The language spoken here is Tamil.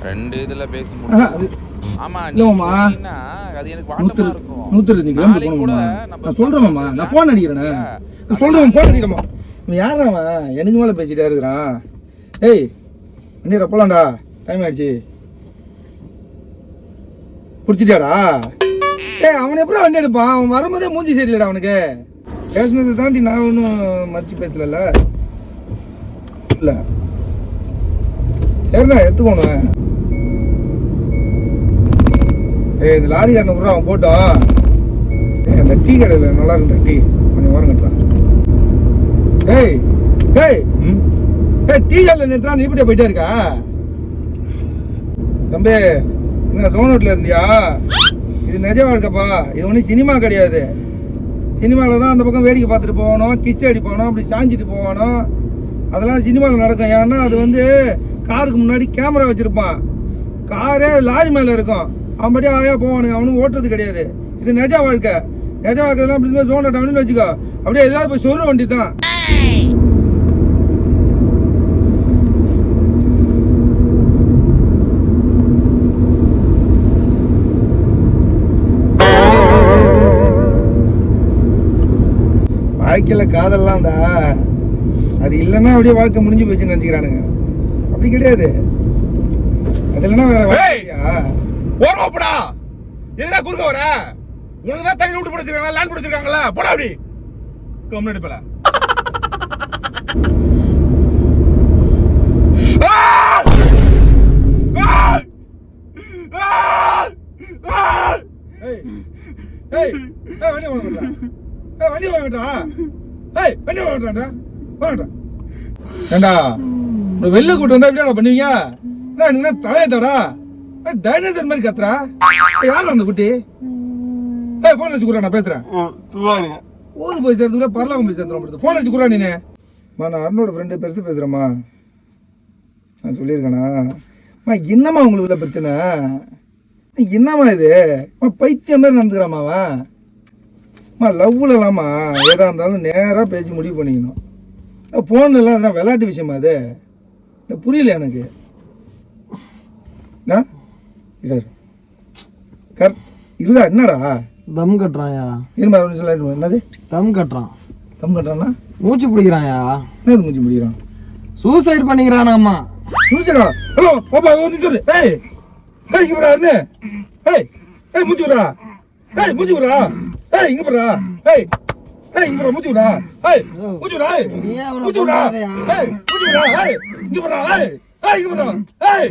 2 இதுல பேசி முடிச்சு. ஆமா இல்லம்மா அது எனக்கு வாட்டமா இருக்கும். 102 கிலோமீட்டர் போணுமா? நான் சொல்றேன்மா, நான் ஃபோன் அடிக்கிறேனே. நான் சொல்றேன், ஃபோன் அடிக்கிறேம்மா. இவன் யாரா அவன்? எனக்கு மேல பேசிட்டே இருக்கிறான். ஏய் வண்டியை போலாம்டா, டைம் ஆயிடுச்சு. பிடிச்சிட்டியாடா? ஏய் அவன் எப்படி வண்டி எடுப்பான்? அவன் வரும்போதே மூஞ்சி சரியில்லடா அவனுக்கு. பேசுனதை தாண்டி நான் ஒன்றும் மறைச்சு பேசல. இல்லை சரிண்ணா எடுத்துக்கோணும். ஏய் இந்த லாரிக்காரனை கூட அவன் போட்டோம். ஏய் அந்த டீ கடையில் நல்லா இருக்குடா டீ, கொஞ்சம் ஓரம் கட்டுறான். ஏய் ஏய் ஏய் டீ கடையில் நிறுத்துறான், நீ இப்படியே போயிட்டே இருக்கா? தம்பி என்ன சோனோட்டில் இருந்தியா? இது நிஜ வாழ்க்கைப்பா, இது ஒன்றும் சினிமா கிடையாது. சினிமாவில் தான் அந்த பக்கம் வேடிக்கை பார்த்துட்டு போகணும், கிஸ் அடி போகணும், அப்படி சாஞ்சிட்டு போகணும். அதெல்லாம் சினிமாவில் நடக்கும். ஏன்னா அது வந்து காருக்கு முன்னாடி கேமரா வச்சுருப்பான், காரே லாரி மேலே இருக்கும். அவன் படி ஆயா போவானுங்க, அவனுக்கு ஓட்டுறது கிடையாது. இது நிஜ வாழ்க்கை. நிஜ வாழ்க்கைலாம் அப்படி இருந்தால் சோனோட் அப்படின்னு வச்சுக்கோ, அப்படியே ஏதாவது போய் சொல்ல வேண்டி தான். வாழ்க்கையில் காதல்லாம்டா, அது இல்லைன்னா அப்படியே வாழ்க்கை முடிஞ்சு போச்சுன்னு நினச்சிக்கிறானுங்க. அப்படி கிடையாது. அது இல்லைன்னா வேற வாழ்க்கையா? ஓரமாப்படா, எதுனா குறுக்க வர? உனக்கு தான் தண்ணி விட்டு பிடிச்சிருக்காங்க, லேண்ட் பிடிச்சிருக்காங்கல்ல, போடா அப்படி கம்முன்னு எடுப்பல. வண்டி வாங்கட்டா? ஏய் வண்டி வாங்கட்டான்டா, வாங்கட்டா. ஏண்டா வெளில கூட்டு வந்தா எப்படியா பண்ணுவீங்க? என்ன தலையத்தடா டைனோசர் மாதிரி கத்துறா? யாரும் அந்த குட்டி? ஏய் போன் வச்சு குறா, நான் பேசுறேன். ஊருக்கு போய் சேர்த்துக்குள்ள பரலாம போய் சேர்த்துறோம். போன் வச்சு குறா நீனே. நான் அருணோட ஃப்ரெண்டு பெருசு பேசுறேம்மா. நான் சொல்லியிருக்கேனா என்னம்மா உங்களுக்கு பிரச்சனை? என்னம்மா இது பைத்தியம் மாதிரி நடந்துக்கிறாமா அவன்? லவ்ல இல்லாமா ஏதா இருந்தாலும் நேராக பேசி முடிவு பண்ணிக்கணும். ஃபோன்லாம் அதெல்லாம் விளையாட்டு விஷயமா அது? புரியல எனக்கு. இல்ல என்னடா தம் கட்டுறாயா? இருமா ஒரு நிமிஷம். என்னது தம் கட்டுறான்? தம் கட்டுறான்னா மூச்சு பிடிக்கிறாயா? என்னது மூச்சு பிடிக்கிறான்? சூசைட் பண்ணிக்கிறானாம்மா. சூசைடா? ஹலோ பாப்பா ஒரு நிமிஷம். ஏய் ஏய் இங்க பாரு அண்ணே. ஏய் ஏய் மூச்சு விடுறா. ஏய் மூச்சு விடுறா. ஏய் இங்க பாரு. ஏய் ஏய் இங்க பாரு மூச்சு விடுறா. ஏய் மூச்சு விடுறா. மூச்சு விடுறா. ஏய் மூச்சு விடுறா. ஏய் இங்க பாரு. ஏய் ஏய் இங்க பாரு. ஏய்